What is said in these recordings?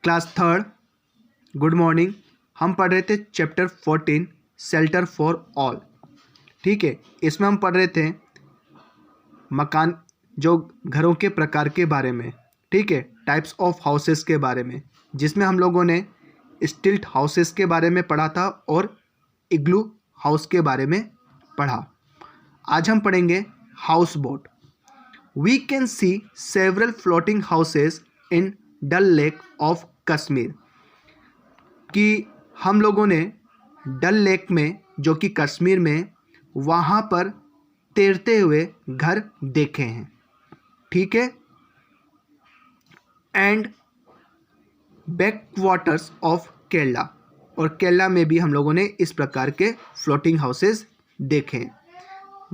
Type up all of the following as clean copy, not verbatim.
Class third, good morning. हम पढ़ रहे थे चैप्टर 14 शेल्टर फॉर ऑल। ठीक है, इसमें हम पढ़ रहे थे मकान, जो घरों के प्रकार के बारे में। ठीक है, टाइप्स ऑफ हाउसेस के बारे में, जिसमें हम लोगों ने स्टिल्ट हाउसेस के बारे में पढ़ा था और इग्लू हाउस के बारे में पढ़ा। आज हम पढ़ेंगे house boat. We can see several floating houses in Dal Lake of Kashmir. कि हम लोगों ने डल लेक में, जो कि कश्मीर में, वहाँ पर तैरते हुए घर देखे हैं। ठीक है, and back waters of Kerala, और केरला में भी हम लोगों ने इस प्रकार के फ्लोटिंग हाउसेस देखे हैं।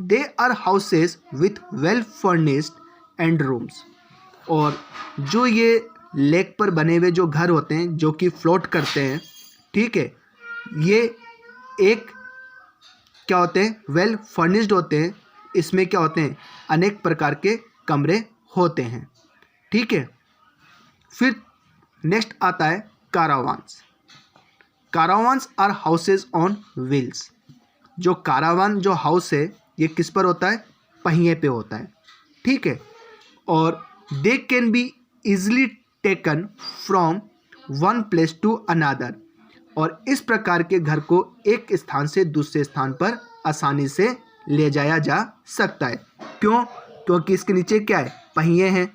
They are houses with well furnished and rooms. और जो ये लेक पर बने हुए जो घर होते हैं जो कि फ्लोट करते हैं, ठीक है, ये एक क्या होते हैं, वेल फर्निश्ड होते हैं। इसमें क्या होते हैं, अनेक प्रकार के कमरे होते हैं। ठीक है, फिर नेक्स्ट आता है कारावान्स। कारावान्स आर हाउसेज ऑन व्हील्स। जो कारावान जो हाउस है ये किस पर होता है, पहिए पे होता है। ठीक है, और they can be easily taken from one place to another. और इस प्रकार के घर को एक स्थान से दूसरे स्थान पर आसानी से ले जाया जा सकता है। क्यों? क्योंकि इसके नीचे क्या है, पहिए हैं।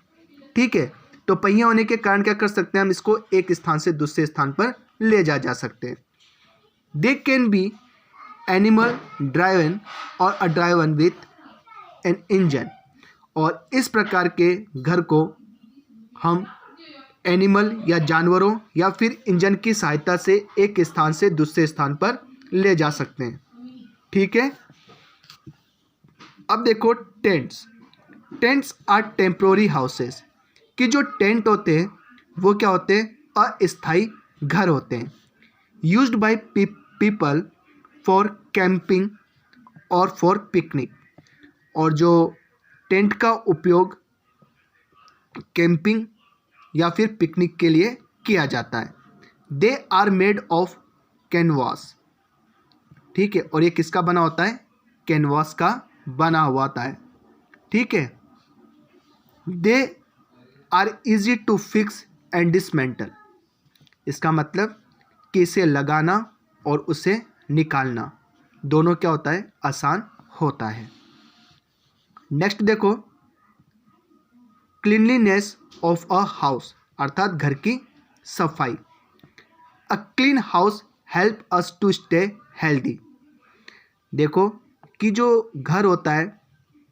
ठीक है, तो पहिए होने के कारण क्या कर सकते हैं, हम इसको एक स्थान से दूसरे स्थान पर ले जा सकते हैं। दे कैन बी एनिमल ड्राइवन और अ ड्राइवन विथ एन इंजन। और इस प्रकार के घर को हम एनिमल या जानवरों या फिर इंजन की सहायता से एक स्थान से दूसरे स्थान पर ले जा सकते हैं। ठीक है, अब देखो tents. Tents are temporary houses. कि जो टेंट होते हैं वो क्या होते हैं, अस्थायी घर होते हैं। Used by people for camping और फॉर पिकनिक। और जो टेंट का उपयोग कैंपिंग या फिर पिकनिक के लिए किया जाता है। They are made of canvas. ठीक है, और ये किसका बना होता है, कैनवास का बना हुआ होता है। ठीक है, they are easy to fix and dismantle. इसका मतलब कि इसे लगाना और उसे निकालना दोनों क्या होता है, आसान होता है। नेक्स्ट देखो क्लीनलीनेस ऑफ अ हाउस, अर्थात घर की सफाई। A clean house help us to stay healthy. देखो कि जो घर होता है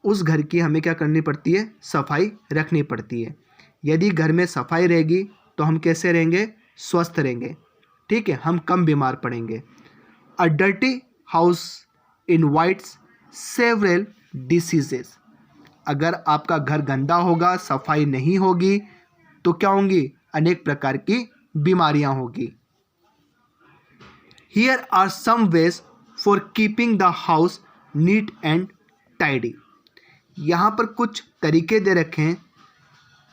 उस घर की हमें क्या करनी पड़ती है, सफाई रखनी पड़ती है। यदि घर में सफाई रहेगी तो हम कैसे रहेंगे, स्वस्थ रहेंगे। ठीक है, हम कम बीमार पड़ेंगे। A dirty house invites several diseases. अगर आपका घर गंदा होगा, सफाई नहीं होगी, तो क्या होंगी, अनेक प्रकार की बीमारियां होगी। Here are some ways for keeping the house neat and tidy. यहाँ पर कुछ तरीके दे रखे हैं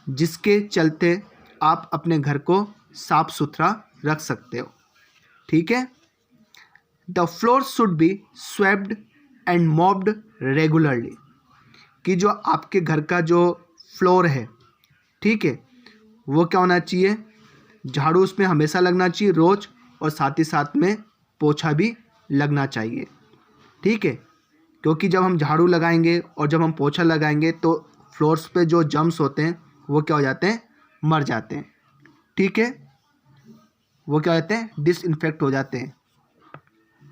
जिसके चलते आप अपने घर को साफ सुथरा रख सकते हो। ठीक है, the floor should be swept and mopped regularly. कि जो आपके घर का जो फ्लोर है, ठीक है, वो क्या होना चाहिए, झाड़ू उसमें हमेशा लगना चाहिए रोज, और साथ ही साथ में पोछा भी लगना चाहिए। ठीक है, क्योंकि जब हम झाड़ू लगाएंगे और जब हम पोछा लगाएंगे तो फ्लोर्स पे जो जम्स होते हैं वो क्या हो जाते हैं, मर जाते हैं। ठीक है, वो क्या होते हैं, डिसइंफेक्ट हो जाते हैं।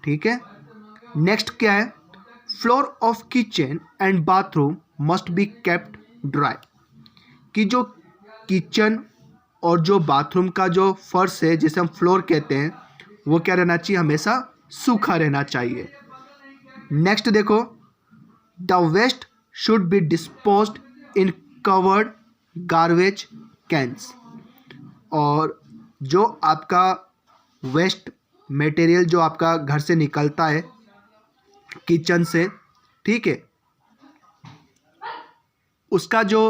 ठीक है, नेक्स्ट क्या है, floor of kitchen and bathroom must be kept dry. कि जो किचन और जो बाथरूम का जो फर्श है, जिसे हम फ्लोर कहते हैं, वो क्या रहना चाहिए, हमेशा सूखा रहना चाहिए। नेक्स्ट देखो, the waste should be disposed in covered garbage cans. और जो आपका वेस्ट मटेरियल जो आपका घर से निकलता है किचन से, ठीक है, उसका जो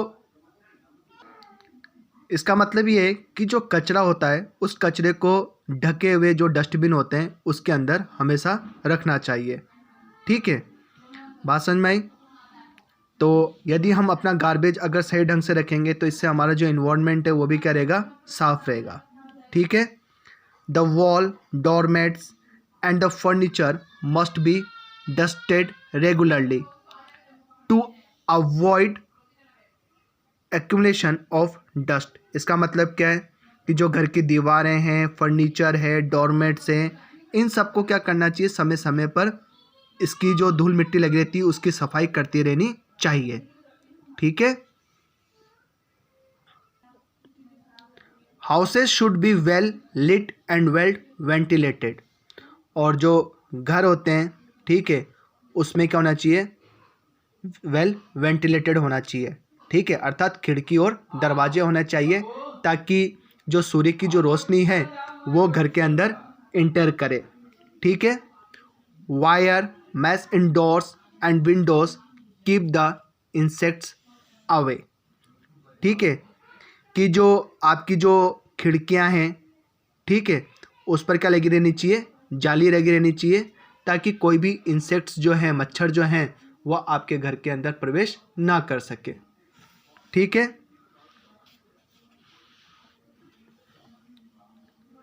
इसका मतलब ये है कि जो कचरा होता है उस कचरे को ढके हुए जो डस्टबिन होते हैं उसके अंदर हमेशा रखना चाहिए। ठीक है, बात समझ में आई? तो यदि हम अपना गार्बेज अगर सही ढंग से रखेंगे तो इससे हमारा जो इन्वायरमेंट है वो भी क्या रहेगा, साफ रहेगा। ठीक है, the wall, doormats and the furniture must be dusted regularly to avoid accumulation of dust. इसका मतलब क्या है कि जो घर की दीवारें हैं, फर्नीचर है, डोरमेट्स हैं, इन सबको क्या करना चाहिए, समय समय पर इसकी जो धूल मिट्टी लगी रहती है उसकी सफाई करती रहनी चाहिए। ठीक है, houses should be well lit and well ventilated. और जो घर होते हैं, ठीक है, उसमें क्या होना चाहिए, वेल वेंटिलेटेड होना चाहिए। ठीक है, अर्थात खिड़की और दरवाजे होने चाहिए ताकि जो सूर्य की जो रोशनी है वो घर के अंदर इंटर करे। ठीक है, wire mesh in doors and windows keep the insects away. ठीक है, कि जो आपकी जो खिड़कियां हैं, ठीक है, उस पर क्या लगी रहनी चाहिए, जाली लगी रहनी चाहिए ताकि कोई भी इंसेक्ट्स जो हैं, मच्छर जो हैं, वह आपके घर के अंदर प्रवेश ना कर सके। ठीक है,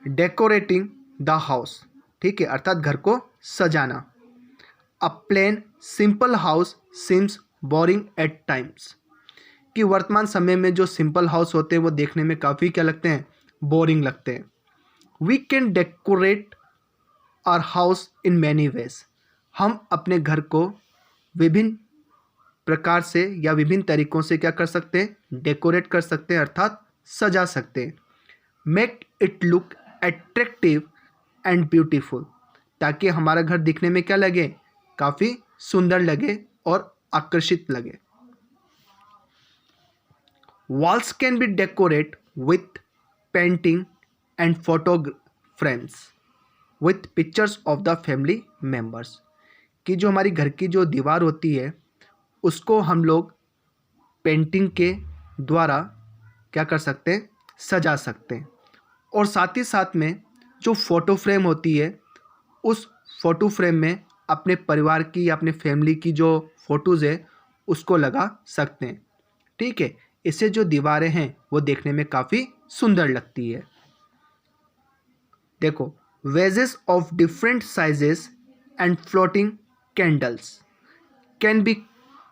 डेकोरेटिंग द हाउस, ठीक है, अर्थात घर को सजाना। A plain simple house seems boring at times. कि वर्तमान समय में जो सिंपल हाउस होते हैं वो देखने में काफ़ी क्या लगते हैं, बोरिंग लगते हैं। We can decorate our house in many ways. हम अपने घर को विभिन्न प्रकार से या विभिन्न तरीकों से क्या कर सकते हैं, डेकोरेट कर सकते हैं, अर्थात सजा सकते हैं। Make it look attractive and beautiful, ताकि हमारा घर दिखने में क्या लगे, काफ़ी सुंदर लगे और आकर्षित लगे। Walls can be decorated with painting and photo frames with pictures of the family members। कि जो हमारी घर की जो दीवार होती है उसको हम लोग पेंटिंग के द्वारा क्या कर सकते हैं, सजा सकते हैं। और साथ ही साथ में जो फ़ोटो फ्रेम होती है उस फ़ोटो फ्रेम में अपने परिवार की या अपने फैमिली की जो फ़ोटोज़ है उसको लगा सकते हैं। ठीक है, इससे जो दीवारें हैं वो देखने में काफ़ी सुंदर लगती है। देखो, wages of different sizes and floating candles can be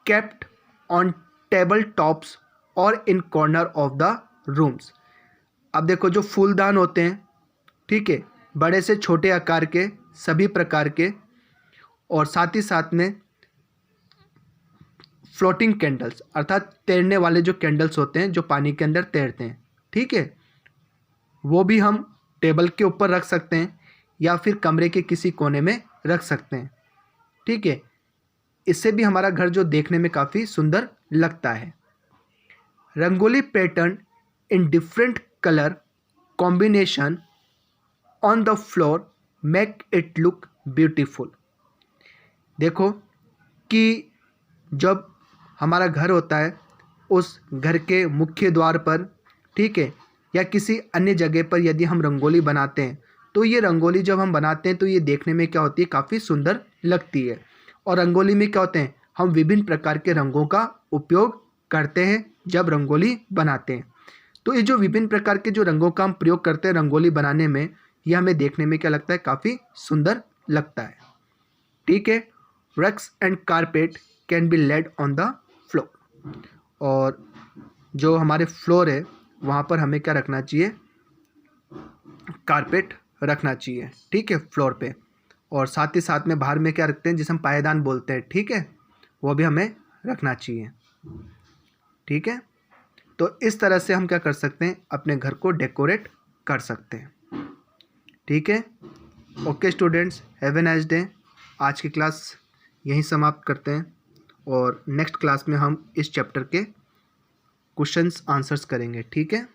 kept on table tops और इन कॉर्नर ऑफ द रूम्स। अब देखो, जो फूलदान होते हैं, ठीक है, बड़े से छोटे आकार के सभी प्रकार के, और साथ ही साथ में फ्लोटिंग कैंडल्स अर्थात तैरने वाले जो कैंडल्स होते हैं जो पानी के अंदर तैरते हैं, ठीक है, वो भी हम टेबल के ऊपर रख सकते हैं या फिर कमरे के किसी कोने में रख सकते हैं। ठीक है, इससे भी हमारा घर जो देखने में काफ़ी सुंदर लगता है। Rangoli pattern in different colour combination on the floor make it look beautiful. देखो कि जब हमारा घर होता है उस घर के मुख्य द्वार पर, ठीक है, या किसी अन्य जगह पर यदि हम रंगोली बनाते हैं तो ये रंगोली जब हम बनाते हैं तो ये देखने में क्या होती है, काफ़ी सुंदर लगती है। और रंगोली में क्या होते हैं, हम विभिन्न प्रकार के रंगों का उपयोग करते हैं जब रंगोली बनाते हैं। तो ये जो विभिन्न प्रकार के जो रंगों का हम प्रयोग करते हैं रंगोली बनाने में, ये हमें देखने में क्या लगता है, काफ़ी सुंदर लगता है। ठीक है, rugs and carpet can be laid on the floor. और जो हमारे फ्लोर है वहाँ पर हमें क्या रखना चाहिए, कारपेट रखना चाहिए। ठीक है, फ्लोर पे। और साथ ही साथ में बाहर में क्या रखते हैं, जिसे हम पायदान बोलते हैं, ठीक है, वो भी हमें रखना चाहिए। ठीक है, तो इस तरह से हम क्या कर सकते हैं, अपने घर को डेकोरेट कर सकते हैं। ठीक है, okay students, have a nice day. आज की क्लास यहीं समाप्त करते हैं और नेक्स्ट क्लास में हम इस चैप्टर के क्वेश्चंस आंसर्स करेंगे। ठीक है।